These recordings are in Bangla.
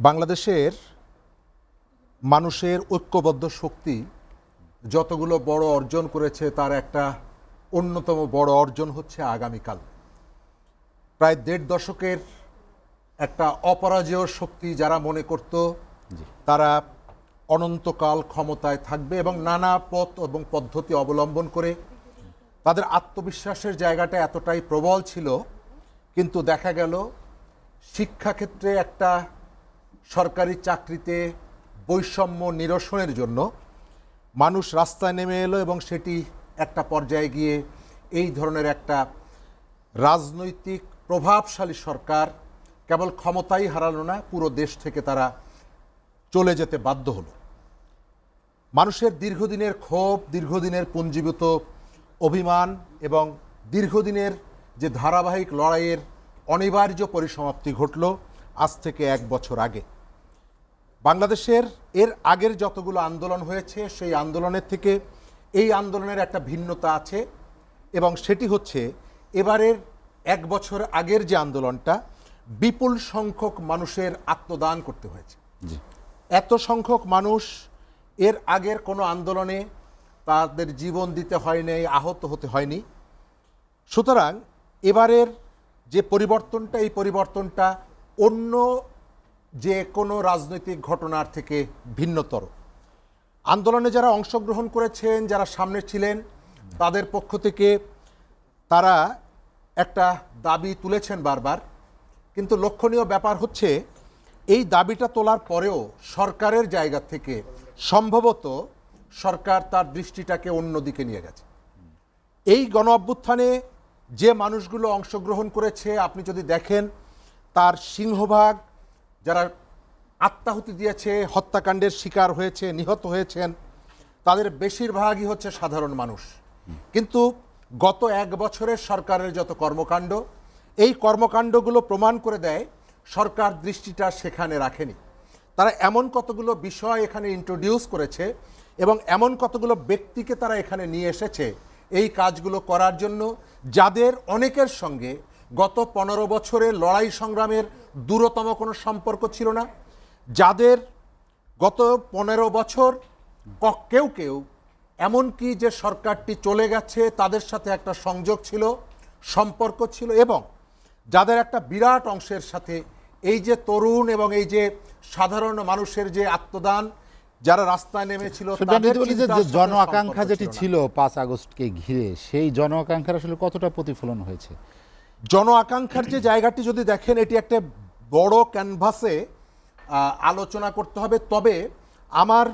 বাংলাদেশের মানুষের ঐক্যবদ্ধ শক্তি যতগুলো বড় অর্জন করেছে তার একটা অন্যতম বড় অর্জন হচ্ছে আগামীকাল। প্রায় দেড় দশকের একটা অপরাজেয় শক্তি যারা মনে করত তারা অনন্তকাল ক্ষমতায় থাকবে এবং নানা পথ এবং পদ্ধতি অবলম্বন করে তাদের আত্মবিশ্বাসের জায়গাটা এতটাই প্রবল ছিল, কিন্তু দেখা গেল শিক্ষাক্ষেত্রে একটা সরকারি চাকরিতে বৈষম্য নিরসনের জন্য মানুষ রাস্তায় নেমে এলো এবং সেটি একটা পর্যায়ে গিয়ে এই ধরনের একটা রাজনৈতিক প্রভাবশালী সরকার কেবল ক্ষমতাই হারালো না, পুরো দেশ থেকে তারা চলে যেতে বাধ্য হলো। মানুষের দীর্ঘদিনের ক্ষোভ, দীর্ঘদিনের পুঞ্জীভূত অভিমান এবং দীর্ঘদিনের যে ধারাবাহিক লড়াইয়ের অনিবার্য পরিসমাপ্তি ঘটল আজ থেকে 1 বছর আগে। বাংলাদেশের এর আগের যতগুলো আন্দোলন হয়েছে সেই আন্দোলনের থেকে এই আন্দোলনের একটা ভিন্নতা আছে, এবং সেটি হচ্ছে এবারের 1 বছর আগের যে আন্দোলনটা বিপুল সংখ্যক মানুষের আত্মদান করতে হয়েছে। এত সংখ্যক মানুষ এর আগের কোনো আন্দোলনে তাদের জীবন দিতে হয়নি, আহত হতে হয়নি। সুতরাং এবারের যে পরিবর্তনটা, এই পরিবর্তনটা অন্য যে কোনো রাজনৈতিক ঘটনার থেকে ভিন্নতর। আন্দোলনে যারা অংশগ্রহণ করেছেন, যারা সামনে ছিলেন, তাদের পক্ষ থেকে তারা একটা দাবি তুলেছেন বারবার, কিন্তু লক্ষণীয় ব্যাপার হচ্ছে এই দাবিটা তোলার পরেও সরকারের জায়গা থেকে সম্ভবত সরকার তার দৃষ্টিটাকে অন্যদিকে নিয়ে গেছে। এই গণ অভ্যুত্থানে যে মানুষগুলো অংশগ্রহণ করেছে আপনি যদি দেখেন তার সিংহভাগ যারা আত্মাহুতি দিয়েছে, হত্যাকাণ্ডের শিকার হয়েছে, নিহত হয়েছেন, তাদের বেশিরভাগই হচ্ছে সাধারণ মানুষ। কিন্তু গত 1 বছরের সরকারের যত কর্মকাণ্ড, এই কর্মকাণ্ডগুলো প্রমাণ করে দেয় সরকার দৃষ্টিটা সেখানে রাখেনি। তারা এমন কতগুলো বিষয় এখানে ইন্ট্রোডিউস করেছে এবং এমন কতগুলো ব্যক্তিকে তারা এখানে নিয়ে এসেছে এই কাজগুলো করার জন্য, যাদের অনেকের সঙ্গে গত 15 বছরের লড়াই সংগ্রামের দূরতম কোনো সম্পর্ক ছিল না, যাদের গত 15 বছর কেউ কেউ এমনকি যে সরকারটি চলে গেছে তাদের সাথে একটা সংযোগ ছিল, সম্পর্ক ছিল, এবং যাদের একটা বিরাট অংশের সাথে এই যে তরুণ এবং এই যে সাধারণ মানুষের যে আত্মদান, যারা রাস্তায় নেমেছিল, জন আকাঙ্ক্ষা যেটি ছিল 5 আগস্টকে ঘিরে, সেই জন আকাঙ্ক্ষার আসলে কতটা প্রতিফলন হয়েছে? জন আকাঙ্ক্ষার যে জায়গাটি যদি দেখেন, এটি একটা বড় ক্যানভাসে আলোচনা করতে হবে। তবে আমার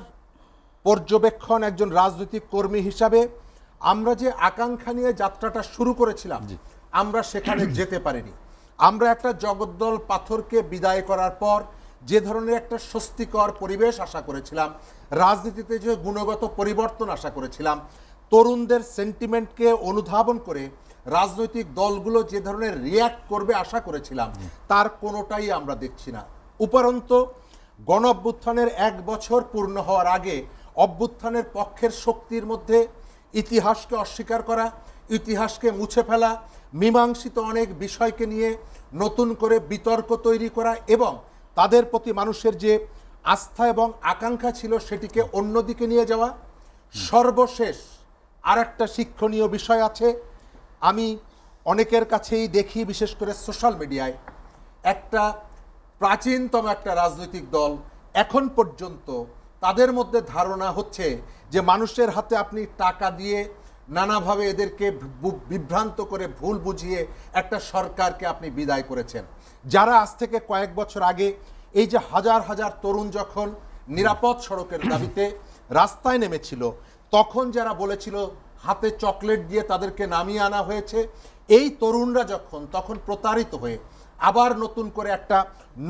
পর্যবেক্ষণ একজন রাজনৈতিক কর্মী হিসাবে, আমরা যে আকাঙ্ক্ষা নিয়ে যাত্রাটা শুরু করেছিলাম আমরা সেখানে যেতে পারিনি। আমরা একটা জগদ্দল পাথরকে বিদায় করার পর যে ধরনের একটা স্বস্তিকর পরিবেশ আশা করেছিলাম, রাজনীতিতে যে গুণগত পরিবর্তন আশা করেছিলাম, তরুণদের সেন্টিমেন্টকে অনুধাবন করে রাজনৈতিক দলগুলো যে ধরনের রিয়্যাক্ট করবে আশা করেছিলাম, তার কোনোটাই আমরা দেখছি না। উপরন্তু গণ অভ্যুত্থানের 1 বছর পূর্ণ হওয়ার আগে অভ্যুত্থানের পক্ষের শক্তির মধ্যে ইতিহাসকে অস্বীকার করা, ইতিহাসকে মুছে ফেলা, মীমাংসিত অনেক বিষয়কে নিয়ে নতুন করে বিতর্ক তৈরি করা এবং তাদের প্রতি মানুষের যে আস্থা এবং আকাঙ্ক্ষা ছিল সেটিকে অন্যদিকে নিয়ে যাওয়া। সর্বশেষ আর একটা শিক্ষণীয় বিষয় আছে, আমি অনেকের কাছেই দেখি, বিশেষ করে সোশ্যাল মিডিয়ায়, একটা প্রাচীনতম একটা রাজনৈতিক দল এখন পর্যন্ত তাদের মধ্যে ধারণা হচ্ছে যে মানুষের হাতে আপনি টাকা দিয়ে নানাভাবে এদেরকে বিভ্রান্ত করে ভুল বুঝিয়ে একটা সরকারকে আপনি বিদায় করেছেন। যারা আজ থেকে কয়েক বছর আগে এই যে হাজার হাজার তরুণ যখন নিরাপদ সড়কের দাবিতে রাস্তায় নেমেছিল, তখন যারা বলেছিল হাতে চকলেট দিয়ে তাদেরকে নামিয়ে আনা হয়েছে, এই তরুণরা তখন প্রতারিত হয়ে আবার নতুন করে একটা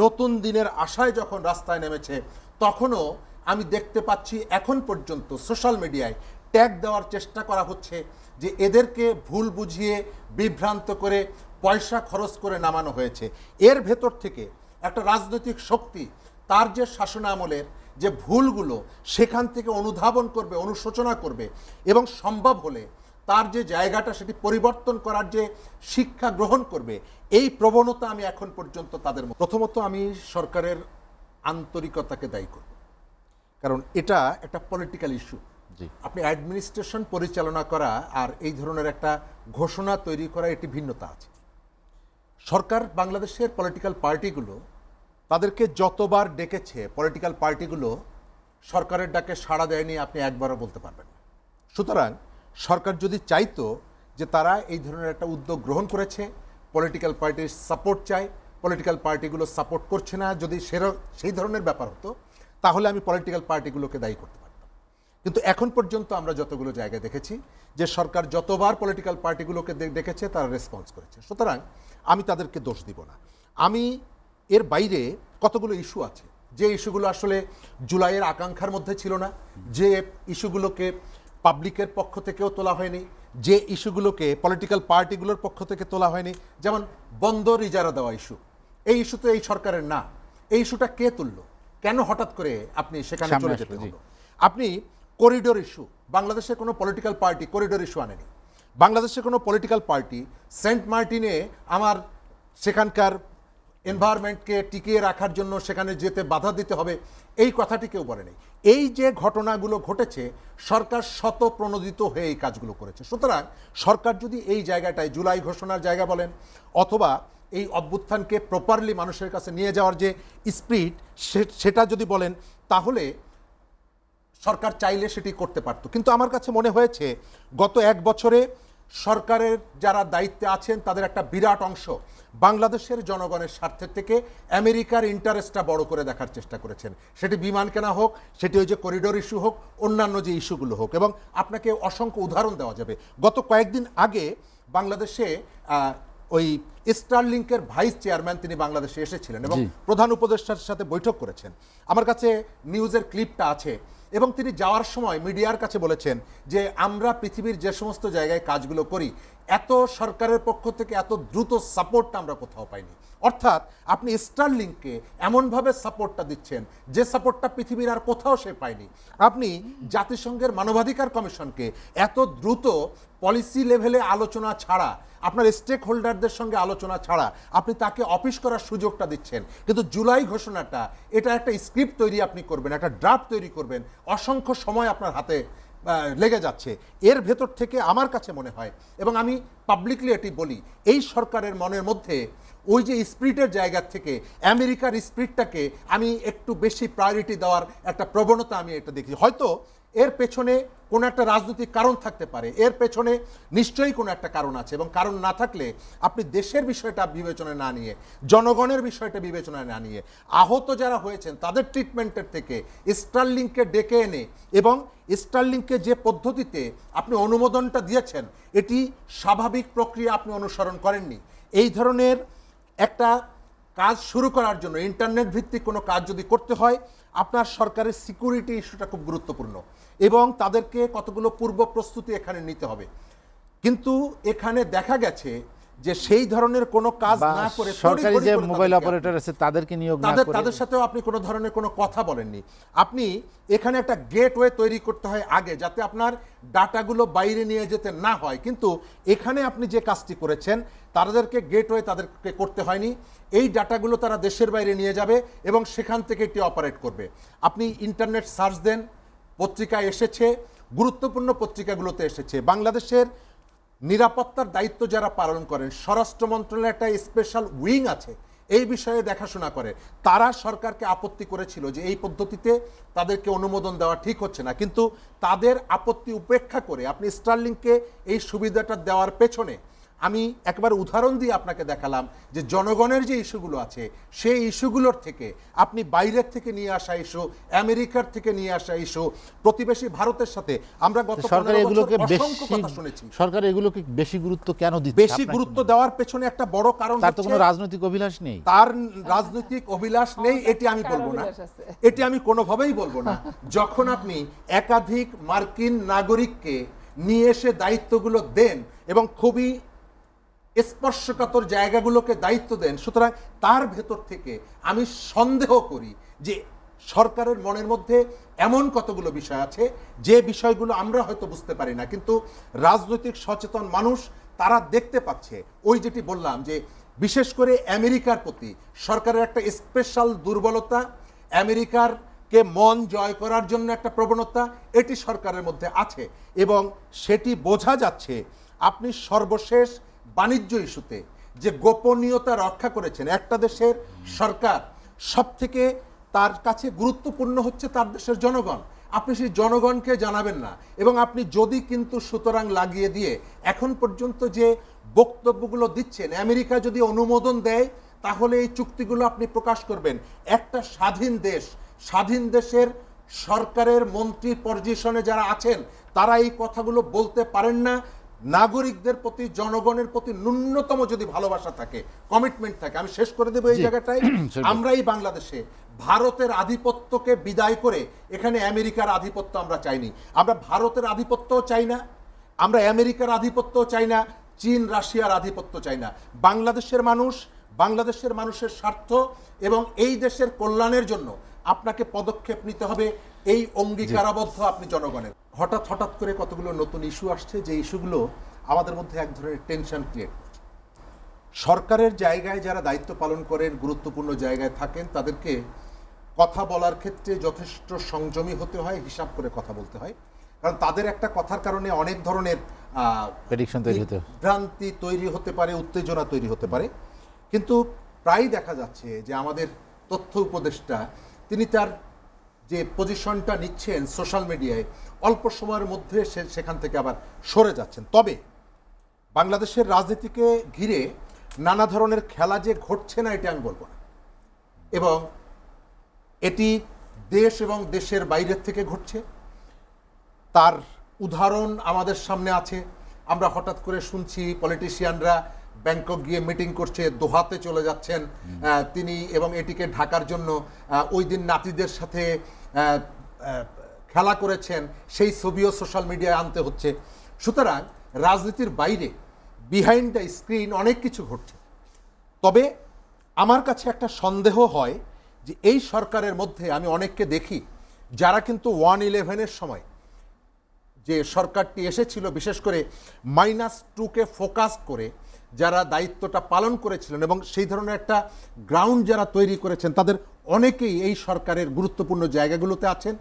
নতুন দিনের আশায় যখন রাস্তায় নেমেছে, তখনও আমি দেখতে পাচ্ছি এখন পর্যন্ত সোশ্যাল মিডিয়ায় ট্যাগ দেওয়ার চেষ্টা করা হচ্ছে যে এদেরকে ভুল বুঝিয়ে বিভ্রান্ত করে পয়সা খরচ করে নামানো হয়েছে। এর ভেতর থেকে একটা রাজনৈতিক শক্তি তার যে শাসনামলের যে ভুলগুলো সেখান থেকে অনুধাবন করবে, অনুশোচনা করবে এবং সম্ভব হলে তার যে জায়গাটা সেটি পরিবর্তন করার যে শিক্ষা গ্রহণ করবে, এই প্রবণতা আমি এখন পর্যন্ত তাদের। প্রথমত আমি সরকারের আন্তরিকতাকে দায়ী করব, কারণ এটা একটা পলিটিক্যাল ইস্যু। জি। আপনি অ্যাডমিনিস্ট্রেশন পরিচালনা করা আর এই ধরনের একটা ঘোষণা তৈরি করা এটি ভিন্নতা আছে। সরকার বাংলাদেশের পলিটিক্যাল পার্টিগুলো তাদেরকে যতবার ডেকেছে, পলিটিক্যাল পার্টিগুলো সরকারের ডাকে সাড়া দেয়নি আপনি একবারও বলতে পারবেন না। সুতরাং সরকার যদি চাইতো যে তারা এই ধরনের একটা উদ্যোগ গ্রহণ করেছে, পলিটিক্যাল পার্টির সাপোর্ট চায়, পলিটিক্যাল পার্টিগুলো সাপোর্ট করছে না, যদি সেই ধরনের ব্যাপার হতো তাহলে আমি পলিটিক্যাল পার্টিগুলোকে দায়ী করতে পারতাম। কিন্তু এখন পর্যন্ত আমরা যতগুলো জায়গায় দেখেছি যে সরকার যতবার পলিটিক্যাল পার্টিগুলোকে ডেকেছে তারা রেসপন্স করেছে। সুতরাং আমি তাদেরকে দোষ দিব না। আমি এর বাইরে কতগুলো ইস্যু আছে যে ইস্যুগুলো আসলে জুলাইয়ের আকাঙ্ক্ষার মধ্যে ছিল না, যে ইস্যুগুলোকে পাবলিকের পক্ষ থেকেও তোলা হয়নি, যে ইস্যুগুলোকে পলিটিক্যাল পার্টিগুলোর পক্ষ থেকে তোলা হয়নি। যেমন বন্দর ইজারা দেওয়া ইস্যু, এই ইস্যু তো এই সরকারের না। এই ইস্যুটা কে তুললো? কেন হঠাৎ করে আপনি সেখানে সামনে চলে আসলো, যেতে জি। হলো? আপনি করিডোর ইস্যু, বাংলাদেশের কোনো পলিটিক্যাল পার্টি করিডোর ইস্যু আনেনি। বাংলাদেশের কোনো পলিটিক্যাল পার্টি সেন্ট মার্টিনে আমার সেখানকার এনভায়রনমেন্টকে টিকিয়ে রাখার জন্য সেখানে যেতে বাধা দিতে হবে এই কথাটি কেউ বলে নেই। এই যে ঘটনাগুলো ঘটেছে সরকার শতপ্রণোদিত হয়ে এই কাজগুলো করেছে। সুতরাং সরকার যদি এই জায়গাটায় জুলাই ঘোষণার জায়গা বলেন অথবা এই অভ্যুত্থানকে প্রপারলি মানুষের কাছে নিয়ে যাওয়ার যে স্পিরিট সেটা যদি বলেন তাহলে সরকার চাইলে সেটি করতে পারত। কিন্তু আমার কাছে মনে হয়েছে গত এক বছরে সরকারের যারা দায়িত্বে আছেন তাদের একটা বিরাট অংশ বাংলাদেশের জনগণের স্বার্থের থেকে আমেরিকার ইন্টারেস্টটা বড় করে দেখার চেষ্টা করেছেন। সেটি বিমান কেনা হোক, সেটি ওই যে করিডোর ইস্যু হোক, অন্যান্য যে ইস্যুগুলো হোক। এবং আপনাকে অসংখ্য উদাহরণ দেওয়া যাবে। গত কয়েকদিন আগে বাংলাদেশে ওই স্টারলিংকের ভাইস চেয়ারম্যান তিনি বাংলাদেশে এসেছিলেন এবং প্রধান উপদেষ্টার সাথে বৈঠক করেছেন। আমার কাছে নিউজের ক্লিপটা আছে এবং তিনি যাওয়ার সময় মিডিয়ার কাছে বলেছেন যে আমরা পৃথিবীর যে সমস্ত জায়গায় কাজগুলো করি এত সরকারের পক্ষ থেকে এত দ্রুত সাপোর্টটা আমরা কোথাও পাইনি। অর্থাৎ আপনি স্টারলিংককে এমনভাবে সাপোর্টটা দিচ্ছেন যে সাপোর্টটা পৃথিবীর আর কোথাও সে পায়নি। আপনি জাতিসংঘের মানবাধিকার কমিশনকে এত দ্রুত পলিসি লেভেলে আলোচনা ছাড়া, আপনার স্টেক হোল্ডারদের সঙ্গে আলোচনা ছাড়া আপনি তাকে অফিস করার সুযোগটা দিচ্ছেন। কিন্তু জুলাই ঘোষণাটা এটা একটা স্ক্রিপ্ট তৈরি আপনি করবেন, একটা ড্রাফট তৈরি করবেন, অসংখ্য সময় আপনার হাতে লেগে যাচ্ছে। এর ভেতর থেকে আমার কাছে মনে হয় এবং আমি পাবলিকলি এটি বলি, এই সরকারের মনের মধ্যে ওই যে স্পিরিটের জায়গা থেকে আমেরিকার স্পিরিটটাকে আমি একটু বেশি প্রায়োরিটি দেওয়ার একটা প্রবণতা আমি এটা দেখি। হয়তো এর পেছনে কোনো একটা রাজনৈতিক কারণ থাকতে পারে, এর পেছনে নিশ্চয়ই কোনো একটা কারণ আছে এবং কারণ না থাকলে আপনি দেশের বিষয়টা বিবেচনায় না নিয়ে, জনগণের বিষয়টা বিবেচনায় না নিয়ে, আহত যারা হয়েছেন তাদের ট্রিটমেন্টের থেকে স্টারলিংককে ডেকে এনে এবং স্টারলিংককে যে পদ্ধতিতে আপনি অনুমোদনটা দিয়েছেন এটি স্বাভাবিক প্রক্রিয়া আপনি অনুসরণ করেননি। এই ধরনের একটা কাজ শুরু করার জন্য ইন্টারনেট ভিত্তিক কোনো কাজ যদি করতে হয় আপনার সরকারের সিকিউরিটি ইস্যুটা খুব গুরুত্বপূর্ণ এবং তাদেরকে কতগুলো পূর্ব প্রস্তুতি এখানে নিতে হবে। কিন্তু এখানে দেখা গেছে যে সেই ধরনের কোনো কাজ না করে সরকারি যে মোবাইল অপারেটর আছে তাদেরকে নিয়োগ না করে তাদের সাথেও আপনি কোনো ধরনের কোনো কথা বলেননি। আপনি এখানে একটা গেটওয়ে তৈরি করতে হয় আগে যাতে আপনার ডাটাগুলো বাইরে নিয়ে যেতে না হয়, কিন্তু এখানে আপনি যে কাজটি করেছেন তাদেরকে গেটওয়ে তাদেরকে করতে হয়নি। এই ডাটাগুলো তারা দেশের বাইরে নিয়ে যাবে এবং সেখান থেকে এটি অপারেট করবে। আপনি ইন্টারনেট সার্চ দেন, পত্রিকায় এসেছে, গুরুত্বপূর্ণ পত্রিকাগুলোতে এসেছে। বাংলাদেশের নিরাপত্তার দায়িত্ব যারা পালন করেন, স্বরাষ্ট্র মন্ত্রণালয়ের একটা স্পেশাল উইং আছে এই বিষয়ে দেখাশোনা করে, তারা সরকারকে আপত্তি করেছিল যে এই পদ্ধতিতে তাদেরকে অনুমোদন দেওয়া ঠিক হচ্ছে না। কিন্তু তাদের আপত্তি উপেক্ষা করে আপনি স্টারলিংককে এই সুবিধাটা দেওয়ার পেছনে আমি একবার উদাহরণ দিয়ে আপনাকে দেখালাম যে জনগণের যে ইস্যুগুলো আছে সেই ইস্যুগুলোর থেকে আপনি বাইরের থেকে নিয়ে আসা ইস্যু, আমেরিকার থেকে নিয়ে আসা ইস্যু, প্রতিবেশী ভারতের সাথে আমরা গত সরকার এগুলোকে অসংখ্য কথা শুনেছি। সরকার এগুলোকে বেশি গুরুত্ব কেন দিচ্ছে? বেশি গুরুত্ব দেওয়ার পেছনে একটা বড় কারণ তার তো কোনো রাজনৈতিক অভিলাষ নেই। তার রাজনৈতিক অভিলাষ নেই এটি আমি বলবো না, এটি আমি কোনোভাবেই বলবো না। যখন আপনি একাধিক মার্কিন নাগরিককে নিয়ে এসে দায়িত্বগুলো দেন এবং খুবই স্পর্শকাতর জায়গাগুলোকে দায়িত্ব দেন, সুতরাং তার ভেতর থেকে আমি সন্দেহ করি যে সরকারের মনের মধ্যে এমন কতগুলো বিষয় আছে যে বিষয়গুলো আমরা হয়তো বুঝতে পারি না, কিন্তু রাজনৈতিক সচেতন মানুষ তারা দেখতে পাচ্ছে। ওই যেটি বললাম যে বিশেষ করে আমেরিকার প্রতি সরকারের একটা স্পেশাল দুর্বলতা আমেরিকার কে মন জয় করার জন্য একটা প্রবণতা এটি সরকারের মধ্যে আছে এবং সেটি বোঝা যাচ্ছে আপনি সর্বশেষ বাণিজ্য ইস্যুতে যে গোপনীয়তা রক্ষা করেছেন। একটা দেশের সরকার সবথেকে তার কাছে গুরুত্বপূর্ণ হচ্ছে তার দেশের জনগণ, আপনি সেই জনগণকে জানাবেন না এবং আপনি যদি কিন্তু সুতরাং লাগিয়ে দিয়ে এখন পর্যন্ত যে বক্তব্যগুলো দিচ্ছেন, আমেরিকা যদি অনুমোদন দেয় তাহলে এই চুক্তিগুলো আপনি প্রকাশ করবেন। একটা স্বাধীন দেশ, স্বাধীন দেশের সরকারের মন্ত্রী পজিশনে যারা আছেন তারা এই কথাগুলো বলতে পারেন না। নাগরিকদের প্রতি, জনগণের প্রতি ন্যূনতম যদি ভালোবাসা থাকে, কমিটমেন্ট থাকে, আমি শেষ করে দেবো এই জায়গাটায়, আমরা এই বাংলাদেশে ভারতের আধিপত্যকে বিদায় করে এখানে আমেরিকার আধিপত্য আমরা চাইনি। আমরা ভারতের আধিপত্যও চাই না, আমরা আমেরিকার আধিপত্যও চাই না, চীন রাশিয়ার আধিপত্য চাই না। বাংলাদেশের মানুষ, বাংলাদেশের মানুষের স্বার্থ এবং এই দেশের কল্যাণের জন্য আপনাকে পদক্ষেপ নিতে হবে, এই অঙ্গীকারাবদ্ধ আপনি জনগণের। হঠাৎ করে কতগুলো নতুন ইস্যু আসছে, যে ইস্যুগুলো আমাদের মধ্যে এক ধরনের টেনশন ক্রিয়েট করছে। সরকারের জায়গায় যারা দায়িত্ব পালন করেন, গুরুত্বপূর্ণ জায়গায় থাকেন, তাদেরকে কথা বলার ক্ষেত্রে যথেষ্ট সংযমী হতে হয়, হিসাব করে কথা বলতে হয়, কারণ তাদের একটা কথার কারণে অনেক ধরনের ভ্রান্তি তৈরি হতে পারে, উত্তেজনা তৈরি হতে পারে। কিন্তু প্রায় দেখা যাচ্ছে যে আমাদের তথ্য উপদেষ্টা তিনি তার যে পজিশনটা নিচ্ছেন সোশ্যাল মিডিয়ায়, অল্প সময়ের মধ্যে সেখান থেকে আবার সরে যাচ্ছেন। তবে বাংলাদেশের রাজনীতিকে ঘিরে নানা ধরনের খেলা যে ঘটছে না এটা আমি বলবো না, এবং এটি দেশ এবং দেশের বাইরের থেকে ঘটছে। তার উদাহরণ আমাদের সামনে আছে। আমরা হঠাৎ করে শুনছি পলিটিশিয়ানরা ব্যাংকক গিয়ে মিটিং করছে, দোহাতে চলে যাচ্ছেন তিনি, এবং এটিকে ঢাকার জন্য ওই দিন নাতিদের সাথে খেলা করেছেন, সেই ছবিও সোশ্যাল মিডিয়ায় আনতে হচ্ছে। সুতরাং রাজনীতির বাইরে বিহাইন্ড দ্য স্ক্রিন অনেক কিছু ঘটছে। তবে আমার কাছে একটা সন্দেহ হয় যে এই সরকারের মধ্যে আমি অনেককে দেখি যারা কিন্তু 111-এর সময় যে সরকারটি এসেছিল, বিশেষ করে -2কে ফোকাস করে যারা দায়িত্বটা পালন করেছিলেন এবং সেই ধরনের একটা গ্রাউন্ড যারা তৈরি করেছেন, তাদের অনেকেই এই সরকারের গুরুত্বপূর্ণ জায়গাগুলোতে আছেন,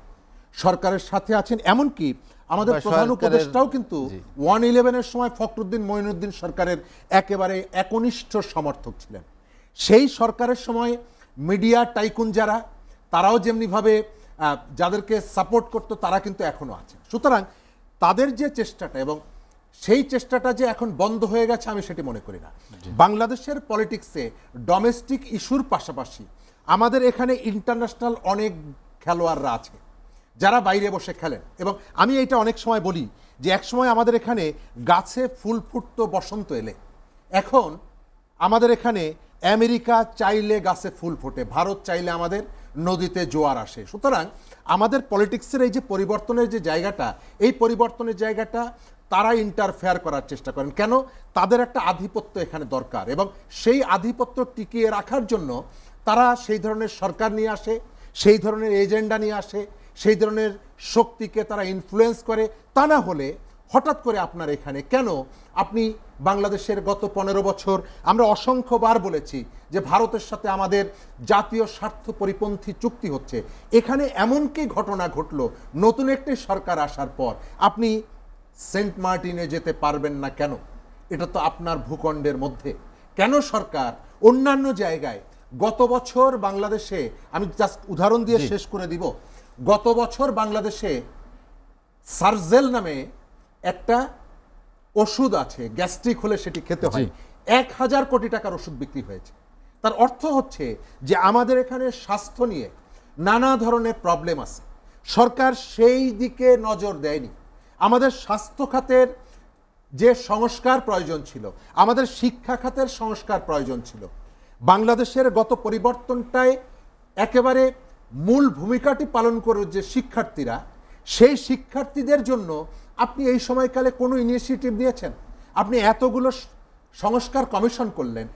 সরকারের সাথে আছেন। এমনকি আমাদের প্রধান উপদেষ্টাও কিন্তু 111-এর সময় ফখরুদ্দিন মঈনুদ্দিন সরকারের একেবারে একনিষ্ঠ সমর্থক ছিলেন। সেই সরকারের সময় মিডিয়া টাইকুন যারা, তারাও যেমনিভাবে যাদেরকে সাপোর্ট করতো, তারা কিন্তু এখনো আছে। সুতরাং তাদের যে চেষ্টাটা, এবং সেই চেষ্টাটা যে এখন বন্ধ হয়ে গেছে আমি সেটি মনে করি না। বাংলাদেশের পলিটিক্সে ডোমেস্টিক ইস্যুর পাশাপাশি আমাদের এখানে ইন্টারন্যাশনাল অনেক খেলোয়াড়রা আছে যারা বাইরে বসে খেলেন, এবং আমি এইটা অনেক সময় বলি যে এক সময় আমাদের এখানে গাছে ফুল ফুটতো বসন্ত এলে, এখন আমাদের এখানে আমেরিকা চাইলে গাছে ফুল ফোটে, ভারত চাইলে আমাদের নদীতে জোয়ার আসে। সুতরাং আমাদের পলিটিক্সের এই যে পরিবর্তনের যে জায়গাটা, এই পরিবর্তনের জায়গাটা তারা ইন্টারফেয়ার করার চেষ্টা করেন। কেন? তাদের একটা আধিপত্য এখানে দরকার, এবং সেই আধিপত্য টিকিয়ে রাখার জন্য তারা সেই ধরনের সরকার নিয়ে আসে, সেই ধরনের এজেন্ডা নিয়ে আসে, সেই ধরনের শক্তিকে তারা ইনফ্লুয়েন্স করে। তা না হলে হঠাৎ করে আপনার এখানে কেন, আপনি বাংলাদেশের গত 15 বছর আমরা অসংখ্যবার বলেছি যে ভারতের সাথে আমাদের জাতীয় স্বার্থ পরিপন্থী চুক্তি হচ্ছে, এখানে এমন কি ঘটনা ঘটলো নতুন একটি সরকার আসার পর আপনি সেন্ট মার্টিনে যেতে পারবেন না কেন? এটা তো আপনার ভূখণ্ডের মধ্যে। কেন সরকার অন্যান্য জায়গায়, গত বছর বাংলাদেশে, আমি জাস্ট উদাহরণ দিয়ে শেষ করে দিব, গত বছর বাংলাদেশে সারজেল নামে একটা ওষুধ আছে, গ্যাস্ট্রিক হলে সেটি খেতে হয়, 1000 কোটি টাকার ওষুধ বিক্রি হয়েছে। তার অর্থ হচ্ছে যে আমাদের এখানে স্বাস্থ্য নিয়ে নানা ধরনের প্রবলেম আছে, সরকার সেই দিকে নজর দেয়নি। আমাদের স্বাস্থ্য খাতের যে সংস্কার প্রয়োজন ছিল, আমাদের শিক্ষা খাতের সংস্কার প্রয়োজন ছিল, বাংলাদেশের গত পরিবর্তনটায় একেবারে মূল ভূমিকাটি পালন করে যে শিক্ষার্থীরা, সেই শিক্ষার্থীদের জন্য আপনি এই সময়কালে কোনো ইনিশিয়েটিভ নিয়েছেন? আপনি এতগুলো সংস্কার কমিশন করলেন,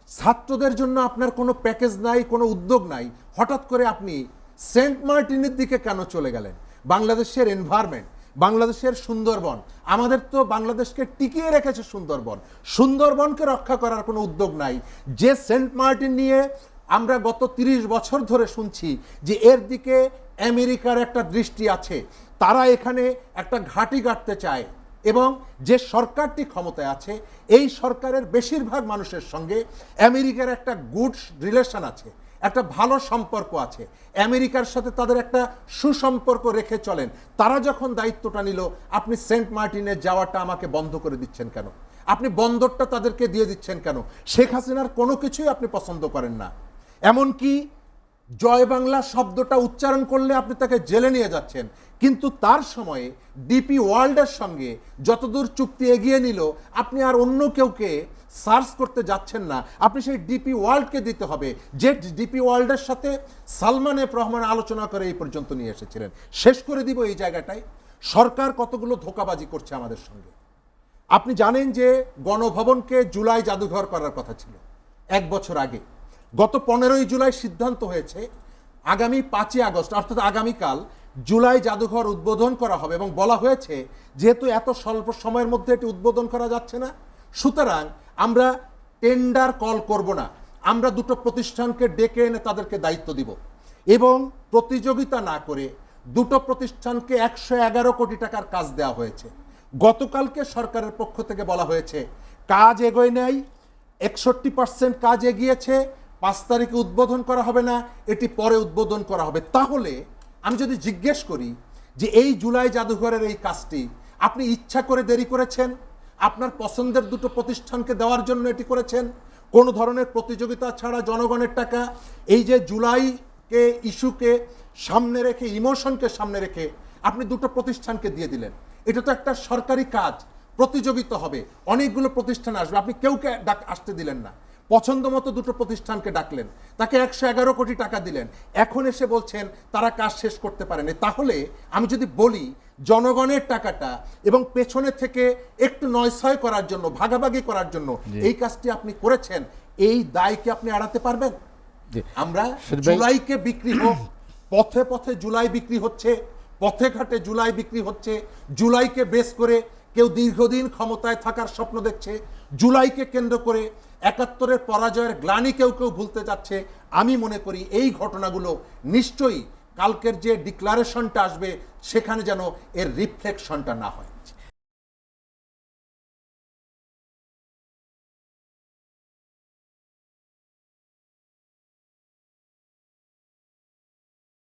ছাত্রদের জন্য আপনার কোনো প্যাকেজ নাই, কোনো উদ্যোগ নাই, হঠাৎ করে আপনি সেন্ট মার্টিনের দিকে কেন চলে গেলেন? বাংলাদেশের এনভায়রনমেন্ট, বাংলাদেশের সুন্দরবন, আমাদের তো বাংলাদেশকে টিকিয়ে রেখেছে সুন্দরবন, সুন্দরবনকে রক্ষা করার কোনো উদ্যোগ নাই। যে সেন্ট মার্টিন নিয়ে আমরা গত 30 বছর ধরে শুনছি যে এর দিকে আমেরিকার একটা দৃষ্টি আছে, তারা এখানে একটা ঘাঁটি গাড়তে চায় এবং যে সরকারটি ক্ষমতায় আছে এই সরকারের বেশিরভাগ মানুষের সঙ্গে আমেরিকার একটা গুড রিলেশন আছে, একটা ভালো সম্পর্ক আছে, আমেরিকার সাথে তাদের একটা সুসম্পর্ক রেখে চলেন। তারা যখন দায়িত্বটা নিল, আপনি সেন্ট মার্টিনে যাওয়াটা আমাকে বন্ধ করে দিচ্ছেন কেন? আপনি বন্দরটা তাদেরকে দিয়ে দিচ্ছেন কেন? শেখ হাসিনার কোনো কিছুই আপনি পছন্দ করেন না, এমনকি জয় বাংলা শব্দটা উচ্চারণ করলে আপনি তাকে জেলে নিয়ে যাচ্ছেন। কিন্তু তার সময়ে ডিপি ওয়ার্ল্ডের সঙ্গে যতদূর চুক্তি এগিয়ে নিল, আপনি আর অন্য কেউকে সার্চ করতে যাচ্ছেন না, আপনি সেই ডিপি ওয়ার্ল্ডকে দিতে হবে, যে ডিপি ওয়ার্ল্ডের সাথে সালমান এফ রহমান আলোচনা করে এই পর্যন্ত নিয়ে এসেছিলেন। শেষ করে দিব এই জায়গাটায়, সরকার কতগুলো ধোঁকাবাজি করছে আমাদের সঙ্গে। আপনি জানেন যে গণভবনকে জুলাই জাদুঘর করার কথা ছিল 1 বছর আগে। গত 15ই জুলাই সিদ্ধান্ত হয়েছে আগামী 5ই আগস্ট অর্থাৎ আগামীকাল জুলাই জাদুঘর উদ্বোধন করা হবে এবং বলা হয়েছে যেহেতু এত স্বল্প সময়ের মধ্যে এটি উদ্বোধন করা যাচ্ছে না, সুতরাং আমরা টেন্ডার কল করব না, আমরা দুটো প্রতিষ্ঠানকে ডেকে এনে তাদেরকে দায়িত্ব দিব এবং প্রতিযোগিতা না করে দুটো প্রতিষ্ঠানকে 111 কোটি টাকার কাজ দেওয়া হয়েছে। গতকালকে সরকারের পক্ষ থেকে বলা হয়েছে কাজ এগোয় নেই, 61% কাজ এগিয়েছে, 5 তারিখে উদ্বোধন করা হবে না, এটি পরে উদ্বোধন করা হবে। তাহলে আমি যদি জিজ্ঞেস করি যে এই জুলাই জাদুঘরের এই কাজটি আপনি ইচ্ছা করে দেরি করেছেন, আপনার পছন্দের দুটো প্রতিষ্ঠানকে দেওয়ার জন্য এটি করেছেন, কোনো ধরনের প্রতিযোগিতা ছাড়া জনগণের টাকা, এই যে জুলাইকে ইস্যুকে সামনে রেখে, ইমোশনকে সামনে রেখে আপনি দুটো প্রতিষ্ঠানকে দিয়ে দিলেন। এটা তো একটা সরকারি কাজ, প্রতিযোগিতা হবে, অনেকগুলো প্রতিষ্ঠান আসবে, আপনি কেউকে আসতে দিলেন না, পছন্দ মতো দুটো প্রতিষ্ঠানকে ডাকলেন, তাকে 111 কোটি টাকা দিলেন, এখন এসে বলছেন তারা কাজ শেষ করতে পারেনি। তাহলে আমি যদি বলি জনগণের টাকাটা এবং পেছনে থেকে একটু নয়ছয় করার জন্য, ভাগাভাগি করার জন্য এই কাজটি আপনি করেছেন, এই দায়কে আপনি এড়াতে পারবেন? আমরা জুলাইকে বিক্রি হোক, পথে পথে জুলাই বিক্রি হচ্ছে, পথে ঘাটে জুলাই বিক্রি হচ্ছে, জুলাইকে বেস করে কেউ দীর্ঘদিন ক্ষমতায় থাকার স্বপ্ন দেখছে, জুলাইকে কেন্দ্র করে 71-এর পরাজয়ের গ্লানি কেউ কেউ ভুলতে যাচ্ছে। আমি মনে করি এই ঘটনাগুলো নিশ্চয়ই কালকের যে ডিক্লারেশনটা আসবে সেখানে যেন এর রিফ্লেকশনটা না হয়।